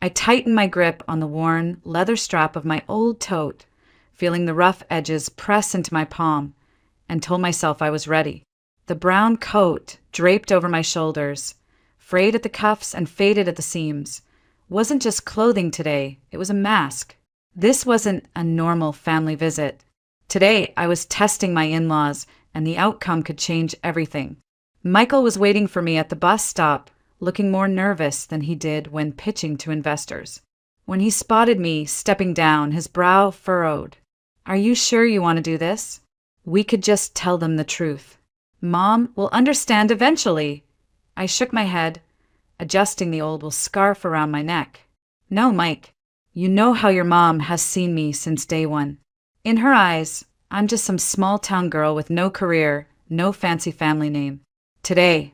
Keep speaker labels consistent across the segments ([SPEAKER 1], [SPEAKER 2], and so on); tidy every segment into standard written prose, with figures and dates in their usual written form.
[SPEAKER 1] I tightened my grip on the worn leather strap of my old tote, feeling the rough edges press into my palm, and told myself I was ready. The brown coat, draped over my shoulders, frayed at the cuffs and faded at the seams, wasn't just clothing today, it was a mask. This wasn't a normal family visit. Today, I was testing my in-laws, and the outcome could change everything. Michael was waiting for me at the bus stop, looking more nervous than he did when pitching to investors. When he spotted me stepping down, his brow furrowed. "Are you sure you want to do this?" We could just tell them the truth. "Mom will understand eventually." I shook my head, adjusting the old wool scarf around my neck. "No, Mike. You know how your mom has seen me since day one. In her eyes, I'm just some small-town girl with no career, no fancy family name. Today,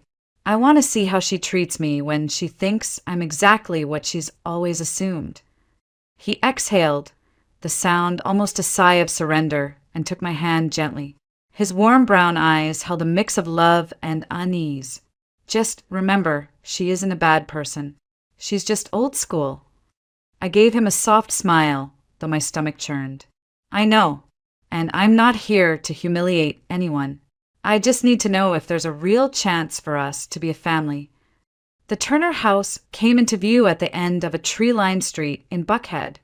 [SPEAKER 1] I want to see how she treats me when she thinks I'm exactly what she's always assumed." He exhaled, the sound almost a sigh of surrender, and took my hand gently. His warm brown eyes held a mix of love and unease. "Just remember, she isn't a bad person. She's just old school." I gave him a soft smile, though my stomach churned. "I know, and I'm not here to humiliate anyone. I just need to know if there's a real chance for us to be a family." The Turner house came into view at the end of a tree-lined street in Buckhead,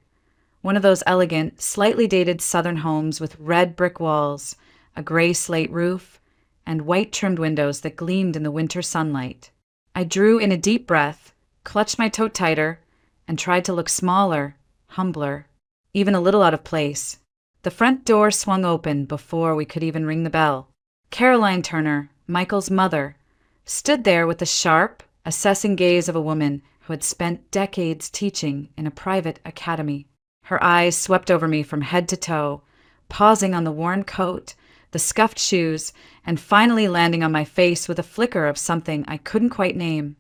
[SPEAKER 1] one of those elegant, slightly dated southern homes with red brick walls, a gray slate roof, and white-trimmed windows that gleamed in the winter sunlight. I drew in a deep breath, clutched my tote tighter, and tried to look smaller, humbler, even a little out of place. The front door swung open before we could even ring the bell. Caroline Turner, Michael's mother, stood there with the sharp, assessing gaze of a woman who had spent decades teaching in a private academy. Her eyes swept over me from head to toe, pausing on the worn coat, the scuffed shoes, and finally landing on my face with a flicker of something I couldn't quite name.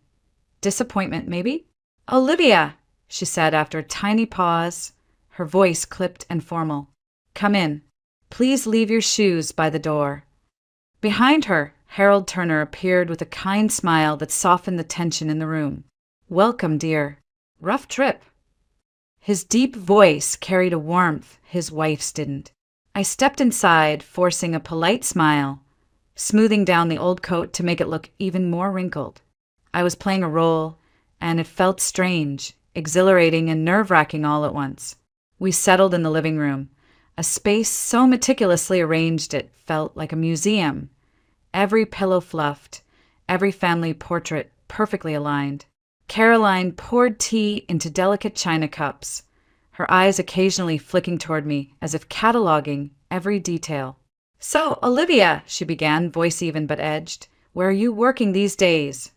[SPEAKER 1] Disappointment, maybe? "Olivia," she said after a tiny pause, her voice clipped and formal. "Come in. Please leave your shoes by the door." Behind her, Harold Turner appeared with a kind smile that softened the tension in the room. "Welcome, dear. Rough trip." His deep voice carried a warmth his wife's didn't. I stepped inside, forcing a polite smile, smoothing down the old coat to make it look even more wrinkled. I was playing a role, and it felt strange, exhilarating and nerve-wracking all at once. We settled in the living room, a space so meticulously arranged it felt like a museum. Every pillow fluffed, every family portrait perfectly aligned. Caroline poured tea into delicate china cups, her eyes occasionally flicking toward me as if cataloging every detail. "So, Olivia," she began, voice even but edged, "where are you working these days?"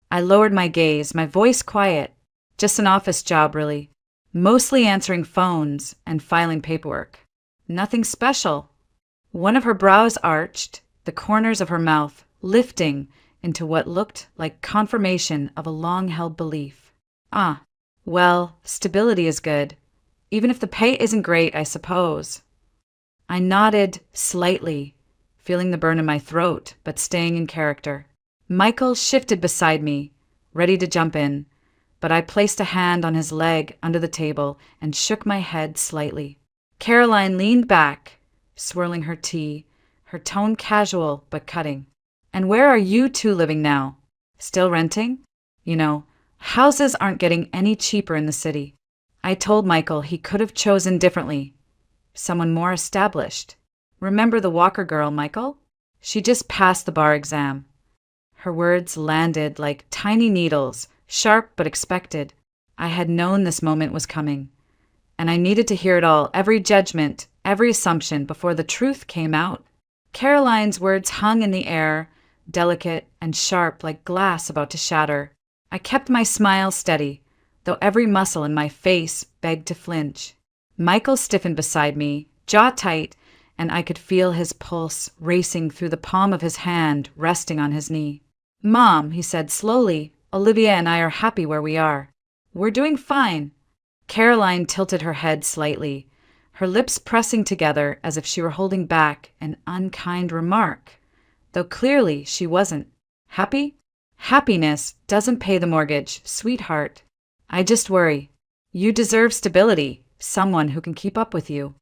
[SPEAKER 1] I lowered my gaze, my voice quiet. "Just an office job, really. Mostly answering phones and filing paperwork. Nothing special." One of her brows arched, the corners of her mouth lifting into what looked like confirmation of a long-held belief. "Ah, well, stability is good. Even if the pay isn't great, I suppose." I nodded slightly, feeling the burn in my throat, but staying in character. Michael shifted beside me, ready to jump in, but I placed a hand on his leg under the table and shook my head slightly. Caroline leaned back, swirling her tea, her tone casual but cutting. "And where are you two living now? Still renting? You know, houses aren't getting any cheaper in the city." I told Michael he could have chosen differently. Someone more established. "Remember the Walker girl, Michael? She just passed the bar exam." Her words landed like tiny needles, sharp but expected. I had known this moment was coming, and I needed to hear it all, every judgment, every assumption, before the truth came out. Caroline's words hung in the air, delicate and sharp like glass about to shatter. I kept my smile steady, though every muscle in my face begged to flinch. Michael stiffened beside me, jaw tight, and I could feel his pulse racing through the palm of his hand resting on his knee. "Mom," he said slowly, "Olivia and I are happy where we are. We're doing fine." Caroline tilted her head slightly, her lips pressing together as if she were holding back an unkind remark, though clearly she wasn't. "Happy? Happiness doesn't pay the mortgage, sweetheart." I just worry. You deserve stability, someone who can keep up with you.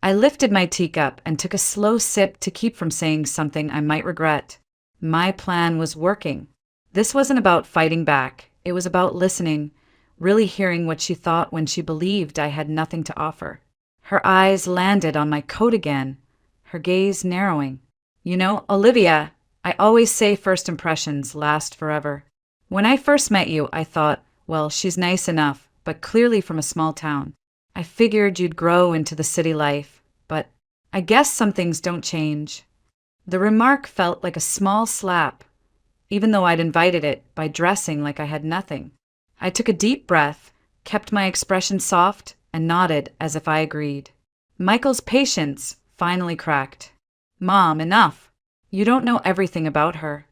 [SPEAKER 1] I lifted my teacup and took a slow sip to keep from saying something I might regret. My plan was working. This wasn't about fighting back. It was about listening, really hearing what she thought when she believed I had nothing to offer. Her eyes landed on my coat again, her gaze narrowing. You know, Olivia, I always say first impressions last forever. When I first met you, I thought, well, she's nice enough, but clearly from a small town. I figured you'd grow into the city life, but I guess some things don't change. The remark felt like a small slap, even though I'd invited it by dressing like I had nothing. I took a deep breath, kept my expression soft, and nodded as if I agreed. Michael's patience finally cracked. Mom, enough. You don't know everything about her.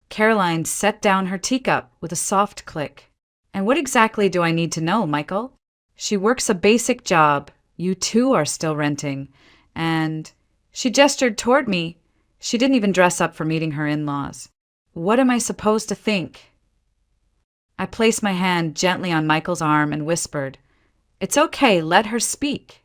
[SPEAKER 1] Caroline set down her teacup with a soft click. And what exactly do I need to know, Michael? She works a basic job. You too are still renting. And she gestured toward me. She didn't even dress up for meeting her in-laws. What am I supposed to think? I placed my hand gently on Michael's arm and whispered, "It's okay, let her speak."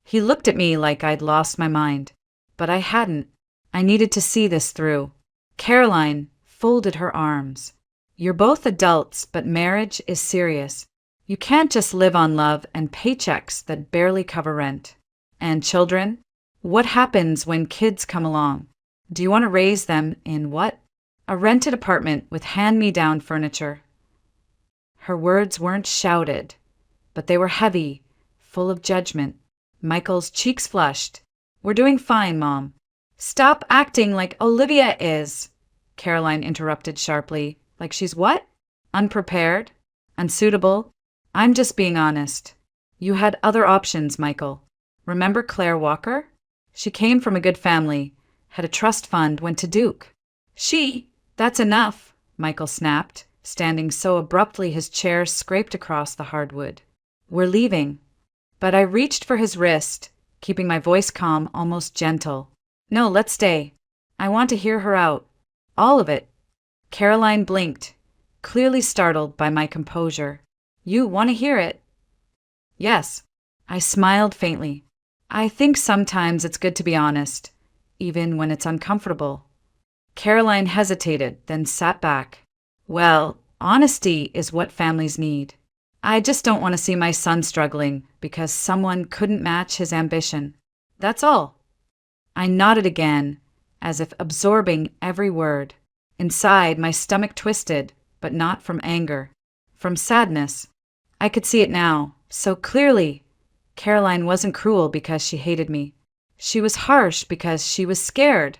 [SPEAKER 1] He looked at me like I'd lost my mind, but I hadn't. I needed to see this through. Caroline folded her arms. You're both adults, but marriage is serious. You can't just live on love and paychecks that barely cover rent. And children? What happens when kids come along? Do you want to raise them in what? A rented apartment with hand-me-down furniture. Her words weren't shouted, but they were heavy, full of judgment. Michael's cheeks flushed. We're doing fine, Mom. Stop acting like Olivia is, Caroline interrupted sharply. Like she's what? Unprepared? Unsuitable? I'm just being honest. You had other options, Michael. Remember Claire Walker? She came from a good family, had a trust fund, went to Duke. That's enough, Michael snapped, standing so abruptly his chair scraped across the hardwood. We're leaving. But I reached for his wrist, keeping my voice calm, almost gentle. No, let's stay. I want to hear her out. All of it. Caroline blinked, clearly startled by my composure. You want to hear it? Yes. I smiled faintly. I think sometimes it's good to be honest, even when it's uncomfortable. Caroline hesitated, then sat back. Well, honesty is what families need. I just don't want to see my son struggling because someone couldn't match his ambition. That's all. I nodded again, as if absorbing every word. Inside, my stomach twisted, but not from anger, from sadness. I could see it now, so clearly. Caroline wasn't cruel because she hated me. She was harsh because she was scared,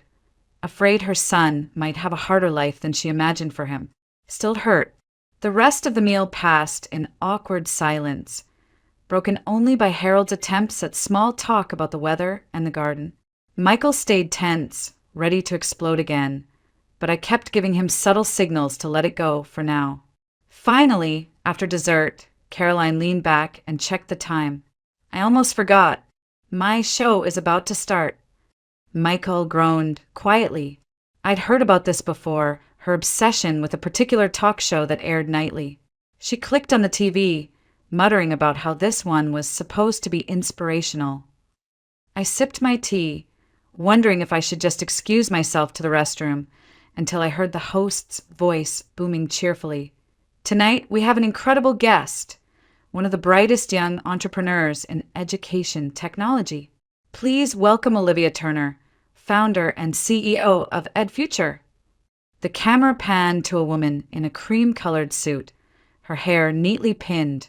[SPEAKER 1] afraid her son might have a harder life than she imagined for him. Still hurt. The rest of the meal passed in awkward silence, broken only by Harold's attempts at small talk about the weather and the garden. Michael stayed tense, ready to explode again, but I kept giving him subtle signals to let it go for now. Finally, after dessert, Caroline leaned back and checked the time. I almost forgot. My show is about to start. Michael groaned quietly. I'd heard about this before, her obsession with a particular talk show that aired nightly. She clicked on the TV, muttering about how this one was supposed to be inspirational. I sipped my tea, wondering if I should just excuse myself to the restroom, until I heard the host's voice booming cheerfully. Tonight, we have an incredible guest, one of the brightest young entrepreneurs in education technology. Please welcome Olivia Turner, founder and CEO of EdFuture. The camera panned to a woman in a cream-colored suit, her hair neatly pinned,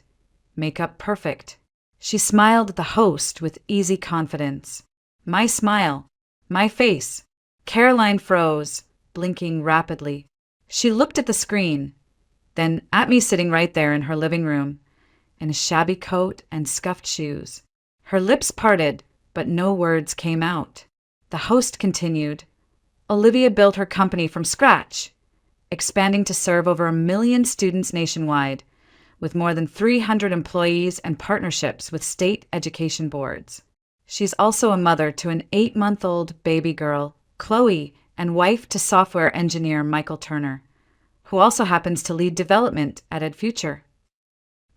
[SPEAKER 1] makeup perfect. She smiled at the host with easy confidence. My smile, my face. Caroline froze, blinking rapidly. She looked at the screen, then at me sitting right there in her living room, in a shabby coat and scuffed shoes. Her lips parted, but no words came out. The host continued. Olivia built her company from scratch, expanding to serve over 1 million students nationwide, with more than 300 employees and partnerships with state education boards. She's also a mother to an 8-month-old baby girl, Chloe, and wife to software engineer Michael Turner, who also happens to lead development at EdFuture.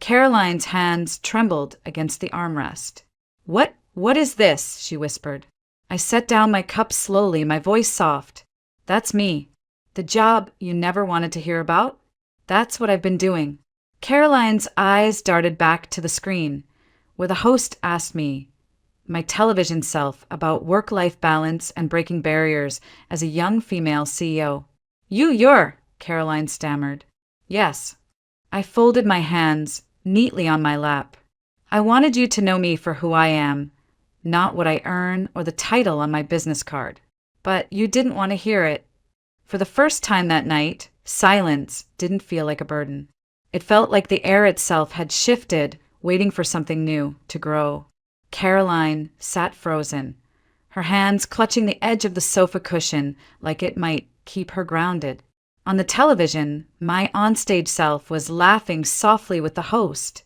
[SPEAKER 1] Caroline's hands trembled against the armrest. What is this? She whispered. I set down my cup slowly, my voice soft. That's me. The job you never wanted to hear about? That's what I've been doing. Caroline's eyes darted back to the screen, where the host asked me, my television self, about work-life balance and breaking barriers as a young female CEO. You're, Caroline stammered. Yes. I folded my hands neatly on my lap. I wanted you to know me for who I am, not what I earn or the title on my business card. But you didn't want to hear it. For the first time that night, silence didn't feel like a burden. It felt like the air itself had shifted, waiting for something new to grow. Caroline sat frozen, her hands clutching the edge of the sofa cushion like it might keep her grounded. On the television, my onstage self was laughing softly with the host,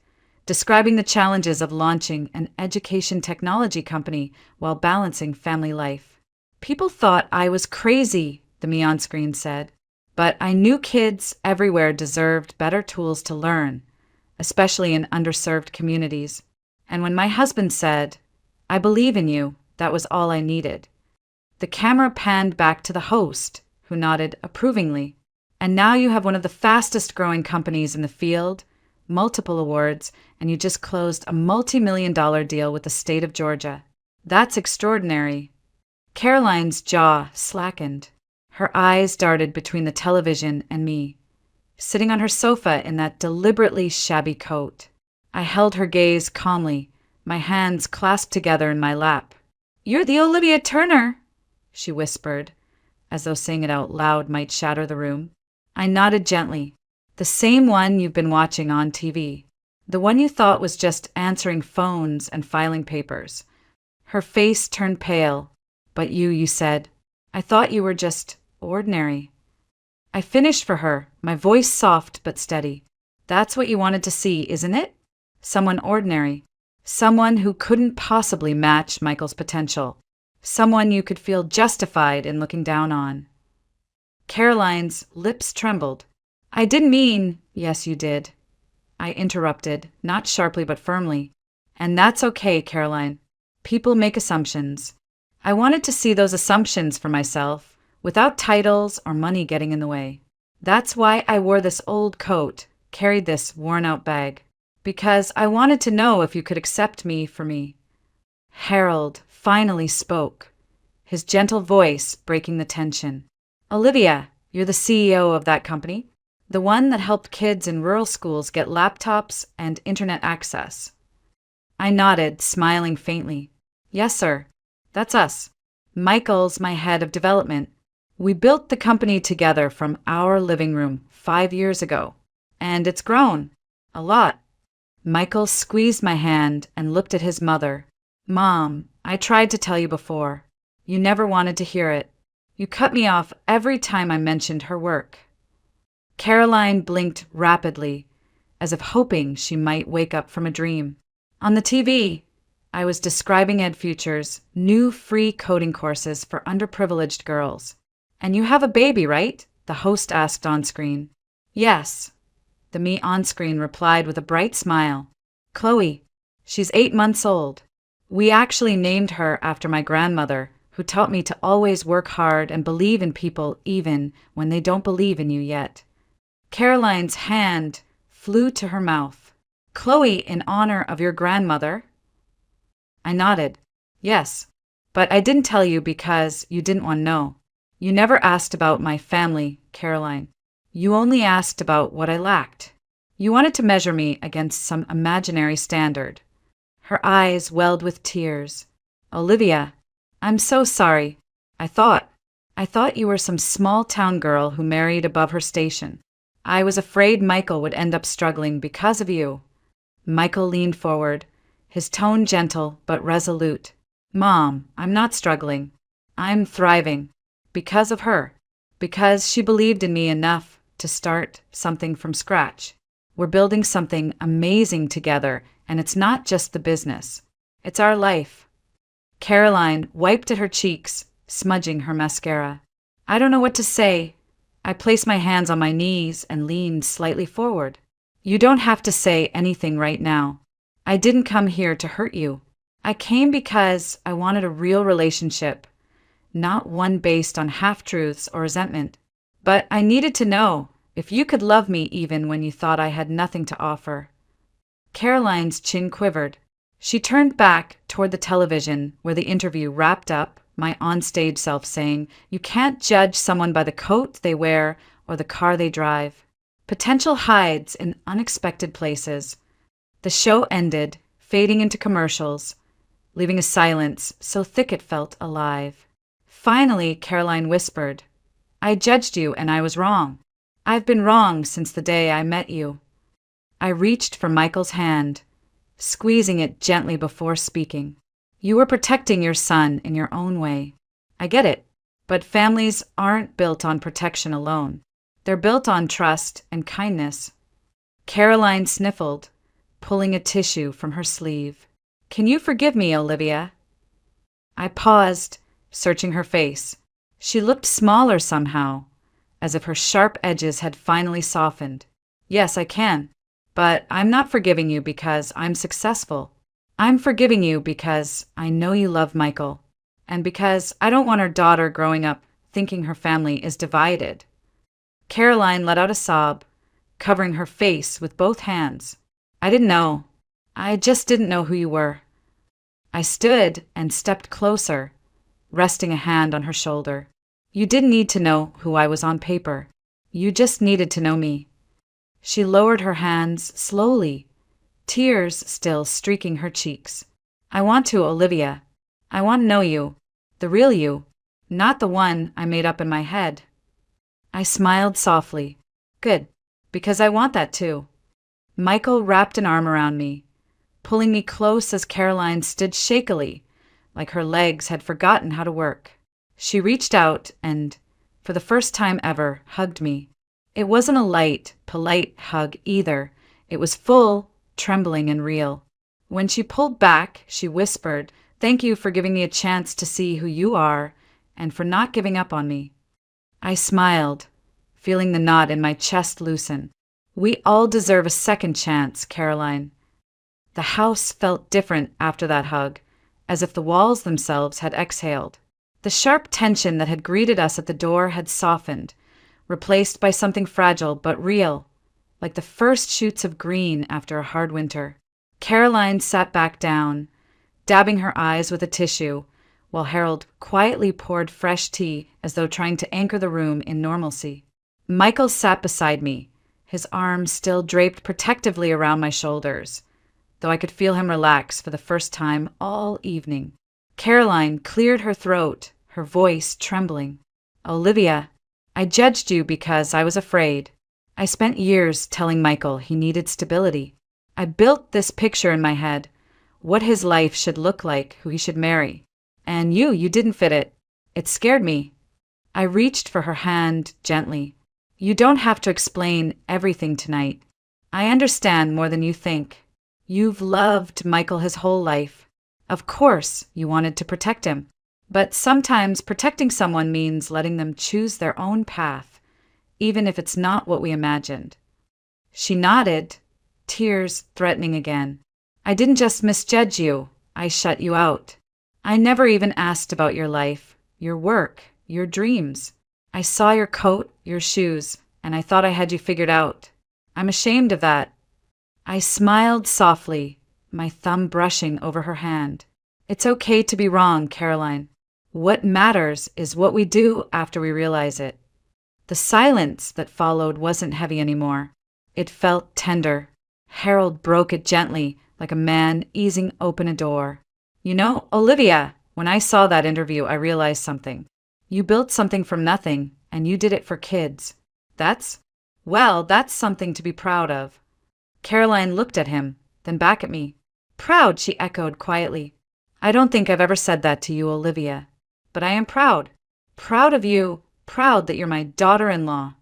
[SPEAKER 1] describing the challenges of launching an education technology company while balancing family life. People thought I was crazy, the me on screen said, but I knew kids everywhere deserved better tools to learn, especially in underserved communities. And when my husband said, I believe in you, that was all I needed. The camera panned back to the host, who nodded approvingly. And now you have one of the fastest growing companies in the field, multiple awards, and you just closed a multi-million-dollar deal with the state of Georgia. That's extraordinary. Caroline's jaw slackened. Her eyes darted between the television and me, sitting on her sofa in that deliberately shabby coat. I held her gaze calmly, my hands clasped together in my lap. You're the Olivia Turner, she whispered, as though saying it out loud might shatter the room. I nodded gently. The same one you've been watching on TV. The one you thought was just answering phones and filing papers. Her face turned pale. But you said, I thought you were just ordinary. I finished for her, my voice soft but steady. That's what you wanted to see, isn't it? Someone ordinary. Someone who couldn't possibly match Michael's potential. Someone you could feel justified in looking down on. Caroline's lips trembled. I didn't mean, yes, you did. I interrupted, not sharply but firmly. And that's okay, Caroline. People make assumptions. I wanted to see those assumptions for myself, without titles or money getting in the way. That's why I wore this old coat, carried this worn-out bag. Because I wanted to know if you could accept me for me. Harold finally spoke, his gentle voice breaking the tension. Olivia, you're the CEO of that company? The one that helped kids in rural schools get laptops and internet access. I nodded, smiling faintly. Yes, sir. That's us. Michael's my head of development. We built the company together from our living room 5 years ago. And it's grown. A lot. Michael squeezed my hand and looked at his mother. Mom, I tried to tell you before. You never wanted to hear it. You cut me off every time I mentioned her work. Caroline blinked rapidly, as if hoping she might wake up from a dream. On the TV, I was describing EdFuture's new free coding courses for underprivileged girls. And you have a baby, right? The host asked on screen. Yes. The me on screen replied with a bright smile. Chloe, she's 8 months old. We actually named her after my grandmother, who taught me to always work hard and believe in people even when they don't believe in you yet. Caroline's hand flew to her mouth. Chloe, in honor of your grandmother? I nodded. Yes, but I didn't tell you because you didn't want to know. You never asked about my family, Caroline. You only asked about what I lacked. You wanted to measure me against some imaginary standard. Her eyes welled with tears. Olivia, I'm so sorry. I thought you were some small-town girl who married above her station. I was afraid Michael would end up struggling because of you. Michael leaned forward, his tone gentle but resolute. Mom, I'm not struggling. I'm thriving. Because of her. Because she believed in me enough to start something from scratch. We're building something amazing together, and it's not just the business. It's our life. Caroline wiped at her cheeks, smudging her mascara. I don't know what to say. I placed my hands on my knees and leaned slightly forward. You don't have to say anything right now. I didn't come here to hurt you. I came because I wanted a real relationship, not one based on half-truths or resentment. But I needed to know if you could love me even when you thought I had nothing to offer. Caroline's chin quivered. She turned back toward the television where the interview wrapped up, my onstage self saying, "You can't judge someone by the coat they wear or the car they drive." Potential hides in unexpected places. The show ended, fading into commercials, leaving a silence so thick it felt alive. Finally, Caroline whispered, "I judged you and I was wrong. I've been wrong since the day I met you." I reached for Michael's hand, squeezing it gently before speaking. "You were protecting your son in your own way. I get it, but families aren't built on protection alone. They're built on trust and kindness." Caroline sniffled, pulling a tissue from her sleeve. "Can you forgive me, Olivia?" I paused, searching her face. She looked smaller somehow, as if her sharp edges had finally softened. "Yes, I can. But I'm not forgiving you because I'm successful. I'm forgiving you because I know you love Michael, and because I don't want our daughter growing up thinking her family is divided." Caroline let out a sob, covering her face with both hands. "I didn't know. I just didn't know who you were." I stood and stepped closer, resting a hand on her shoulder. "You didn't need to know who I was on paper. You just needed to know me." She lowered her hands slowly, tears still streaking her cheeks. "I want to, Olivia. I want to know you, the real you, not the one I made up in my head." I smiled softly. "Good, because I want that too." Michael wrapped an arm around me, pulling me close as Caroline stood shakily, like her legs had forgotten how to work. She reached out and, for the first time ever, hugged me. It wasn't a light, polite hug either. It was full, trembling, and real. When she pulled back, she whispered, "Thank you for giving me a chance to see who you are and for not giving up on me." I smiled, feeling the knot in my chest loosen. "We all deserve a second chance, Caroline." The house felt different after that hug, as if the walls themselves had exhaled. The sharp tension that had greeted us at the door had softened, replaced by something fragile but real, like the first shoots of green after a hard winter. Caroline sat back down, dabbing her eyes with a tissue, while Harold quietly poured fresh tea as though trying to anchor the room in normalcy. Michael sat beside me, his arms still draped protectively around my shoulders, though I could feel him relax for the first time all evening. Caroline cleared her throat, her voice trembling. "Olivia, I judged you because I was afraid. I spent years telling Michael he needed stability. I built this picture in my head, what his life should look like, who he should marry. And you didn't fit it. It scared me." I reached for her hand gently. "You don't have to explain everything tonight. I understand more than you think. You've loved Michael his whole life. Of course, you wanted to protect him. But sometimes protecting someone means letting them choose their own path, even if it's not what we imagined." She nodded, tears threatening again. "I didn't just misjudge you. I shut you out. I never even asked about your life, your work, your dreams. I saw your coat, your shoes, and I thought I had you figured out. I'm ashamed of that." I smiled softly, my thumb brushing over her hand. "It's okay to be wrong, Caroline. What matters is what we do after we realize it." The silence that followed wasn't heavy anymore. It felt tender. Harold broke it gently, like a man easing open a door. "You know, Olivia, when I saw that interview, I realized something. You built something from nothing, and you did it for kids. That's something to be proud of." Caroline looked at him, then back at me. "Proud," she echoed quietly. "I don't think I've ever said that to you, Olivia. But I am proud. Proud of you, proud that you're my daughter-in-law."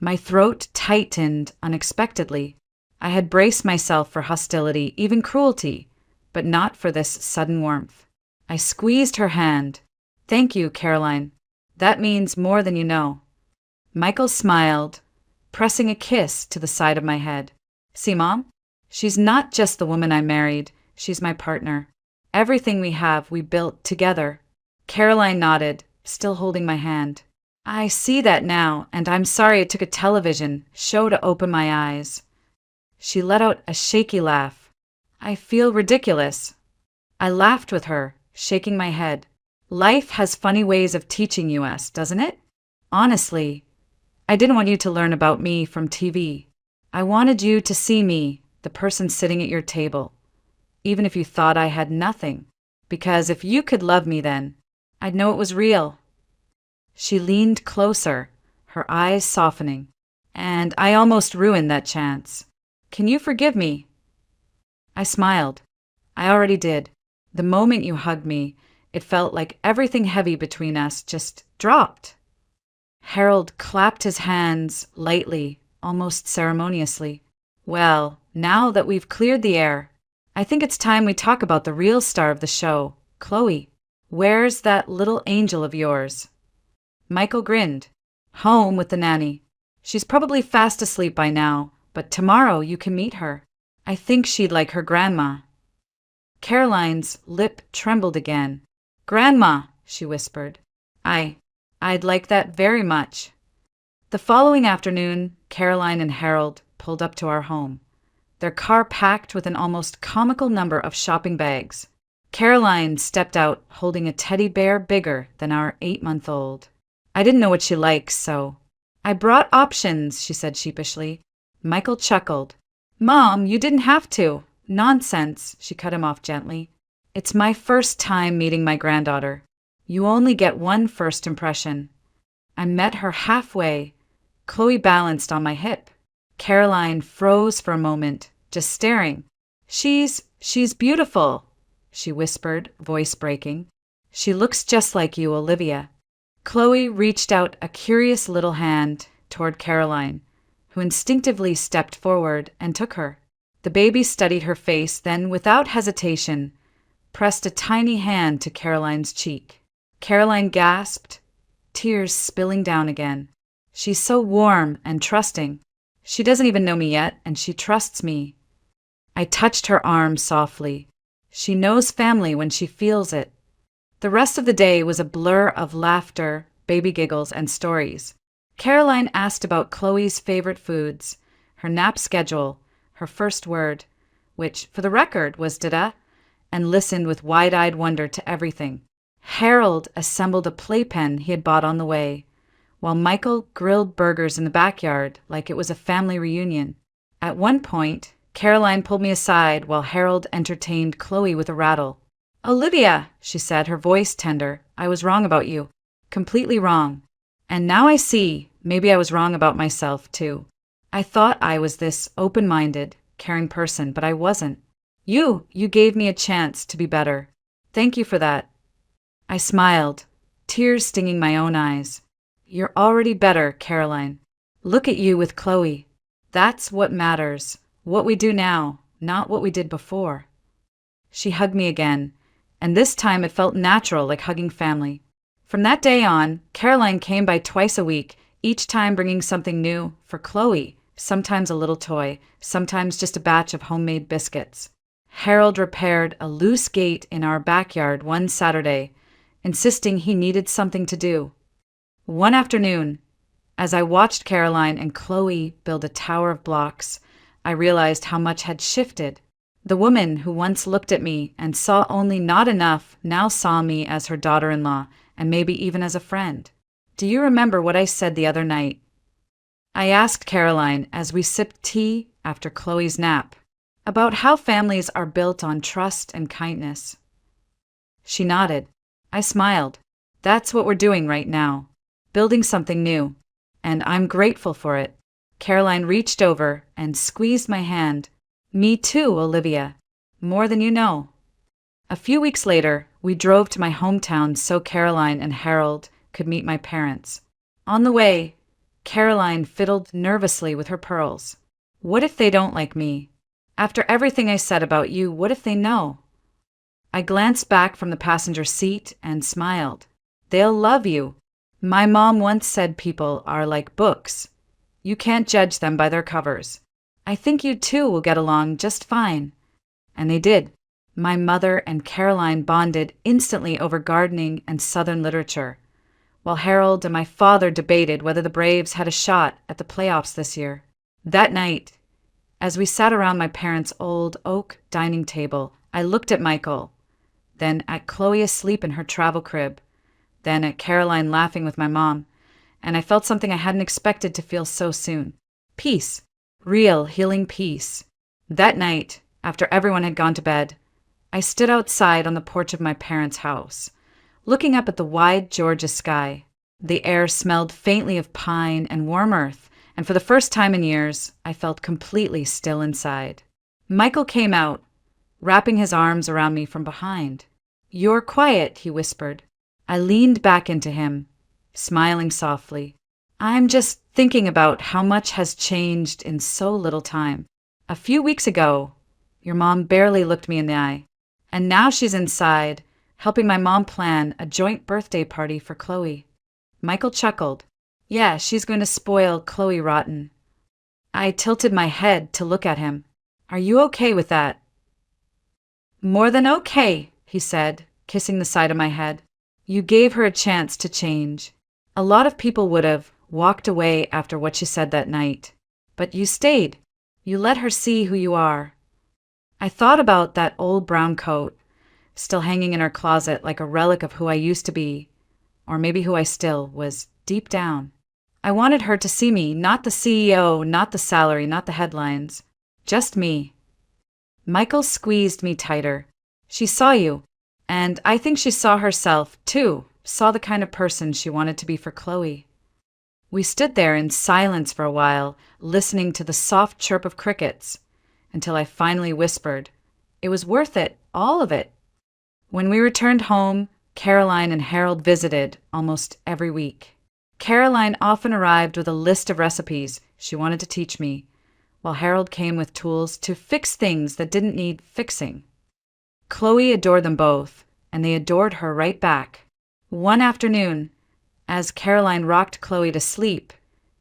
[SPEAKER 1] My throat tightened unexpectedly. I had braced myself for hostility, even cruelty, but not for this sudden warmth. I squeezed her hand. "Thank you, Caroline. That means more than you know." Michael smiled, pressing a kiss to the side of my head. See, Mom? She's not just the woman I married, she's my partner. Everything we have, we built together. Caroline nodded, still holding my hand. I see that now, and I'm sorry it took a television show to open my eyes. She let out a shaky laugh. I feel ridiculous. I laughed with her, shaking my head. Life has funny ways of teaching you us, doesn't it? Honestly, I didn't want you to learn about me from TV. I wanted you to see me, the person sitting at your table, even if you thought I had nothing. Because if you could love me then, I'd know it was real. She leaned closer, her eyes softening. And I almost ruined that chance. Can you forgive me? I smiled. I already did. The moment you hugged me, it felt like everything heavy between us just dropped. Harold clapped his hands lightly, almost ceremoniously. Well, now that we've cleared the air, I think it's time we talk about the real star of the show, Chloe. Where's that little angel of yours? Michael grinned. Home with the nanny. She's probably fast asleep by now, but tomorrow you can meet her. I think she'd like her grandma. Caroline's lip trembled again. Grandma, she whispered. I'd like that very much. The following afternoon, Caroline and Harold pulled up to our home, their car packed with an almost comical number of shopping bags. Caroline stepped out holding a teddy bear bigger than our 8-month-old. I didn't know what she likes, so I brought options, she said sheepishly. Michael chuckled. Mom, you didn't have to. Nonsense, she cut him off gently. It's my first time meeting my granddaughter. You only get one first impression. I met her halfway. Chloe balanced on my hip. Caroline froze for a moment, just staring. She's beautiful, she whispered, voice breaking. She looks just like you, Olivia. Chloe reached out a curious little hand toward Caroline, who instinctively stepped forward and took her. The baby studied her face, then, without hesitation, pressed a tiny hand to Caroline's cheek. Caroline gasped, tears spilling down again. She's so warm and trusting. She doesn't even know me yet, and she trusts me. I touched her arm softly. She knows family when she feels it. The rest of the day was a blur of laughter, baby giggles, and stories. Caroline asked about Chloe's favorite foods, her nap schedule, her first word, which, for the record, was dada, and listened with wide-eyed wonder to everything. Harold assembled a playpen he had bought on the way, while Michael grilled burgers in the backyard like it was a family reunion. At one point, Caroline pulled me aside while Harold entertained Chloe with a rattle. Olivia, she said, her voice tender, I was wrong about you. Completely wrong. And now I see, maybe I was wrong about myself, too. I thought I was this open-minded, caring person, but I wasn't. You gave me a chance to be better. Thank you for that. I smiled, tears stinging my own eyes. You're already better, Caroline. Look at you with Chloe. That's what matters. What we do now, not what we did before. She hugged me again, and this time it felt natural, like hugging family. From that day on, Caroline came by twice a week, each time bringing something new for Chloe, sometimes a little toy, sometimes just a batch of homemade biscuits. Harold repaired a loose gate in our backyard one Saturday, insisting he needed something to do. One afternoon, as I watched Caroline and Chloe build a tower of blocks, I realized how much had shifted. The woman who once looked at me and saw only not enough now saw me as her daughter-in-law and maybe even as a friend. Do you remember what I said the other night? I asked Caroline as we sipped tea after Chloe's nap about how families are built on trust and kindness. She nodded. I smiled. That's what we're doing right now, building something new, and I'm grateful for it. Caroline reached over and squeezed my hand. Me too, Olivia. More than you know. A few weeks later, we drove to my hometown so Caroline and Harold could meet my parents. On the way, Caroline fiddled nervously with her pearls. What if they don't like me? After everything I said about you, what if they know? I glanced back from the passenger seat and smiled. They'll love you. My mom once said people are like books. You can't judge them by their covers. I think you two will get along just fine. And they did. My mother and Caroline bonded instantly over gardening and Southern literature, while Harold and my father debated whether the Braves had a shot at the playoffs this year. That night, as we sat around my parents' old oak dining table, I looked at Michael, then at Chloe asleep in her travel crib, then at Caroline laughing with my mom, and I felt something I hadn't expected to feel so soon. Peace. Real, healing peace. That night, after everyone had gone to bed, I stood outside on the porch of my parents' house, looking up at the wide Georgia sky. The air smelled faintly of pine and warm earth, and for the first time in years, I felt completely still inside. Michael came out, wrapping his arms around me from behind. "You're quiet," he whispered. I leaned back into him, smiling softly. "I'm just thinking about how much has changed in so little time. A few weeks ago, your mom barely looked me in the eye, and now she's inside, helping my mom plan a joint birthday party for Chloe." Michael chuckled. "Yeah, she's going to spoil Chloe rotten." I tilted my head to look at him. "Are you okay with that?" "More than okay," he said, kissing the side of my head. "You gave her a chance to change. A lot of people would have walked away after what you said that night. But you stayed. You let her see who you are." I thought about that old brown coat, still hanging in her closet like a relic of who I used to be, or maybe who I still was deep down. I wanted her to see me, not the CEO, not the salary, not the headlines. Just me. Michael squeezed me tighter. "She saw you, and I think she saw herself, too, saw the kind of person she wanted to be for Chloe." We stood there in silence for a while, listening to the soft chirp of crickets, until I finally whispered, "It was worth it, all of it." When we returned home, Caroline and Harold visited almost every week. Caroline often arrived with a list of recipes she wanted to teach me, while Harold came with tools to fix things that didn't need fixing. Chloe adored them both, and they adored her right back. One afternoon, as Caroline rocked Chloe to sleep,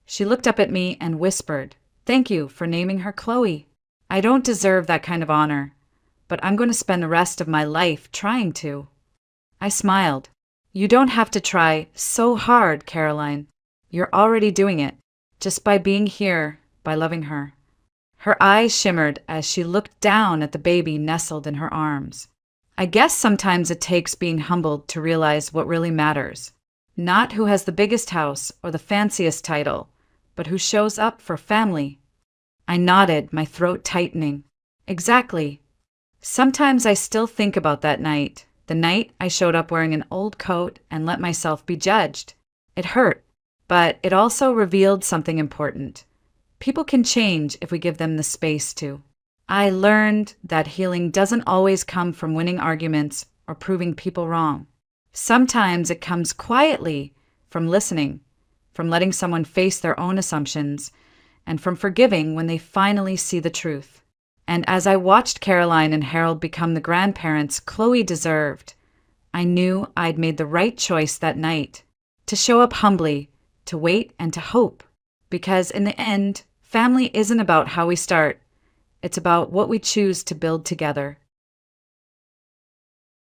[SPEAKER 1] she looked up at me and whispered, "Thank you for naming her Chloe. I don't deserve that kind of honor, but I'm going to spend the rest of my life trying to." I smiled. "You don't have to try so hard, Caroline. You're already doing it, just by being here, by loving her." Her eyes shimmered as she looked down at the baby nestled in her arms. I guess sometimes it takes being humbled to realize what really matters. Not who has the biggest house or the fanciest title, but who shows up for family. I nodded, my throat tightening. Exactly. Sometimes I still think about that night, the night I showed up wearing an old coat and let myself be judged. It hurt, but it also revealed something important. People can change if we give them the space to. I learned that healing doesn't always come from winning arguments or proving people wrong. Sometimes it comes quietly from listening, from letting someone face their own assumptions, and from forgiving when they finally see the truth. And as I watched Caroline and Harold become the grandparents Chloe deserved, I knew I'd made the right choice that night, to show up humbly, to wait and to hope. Because in the end, family isn't about how we start. It's about what we choose to build together.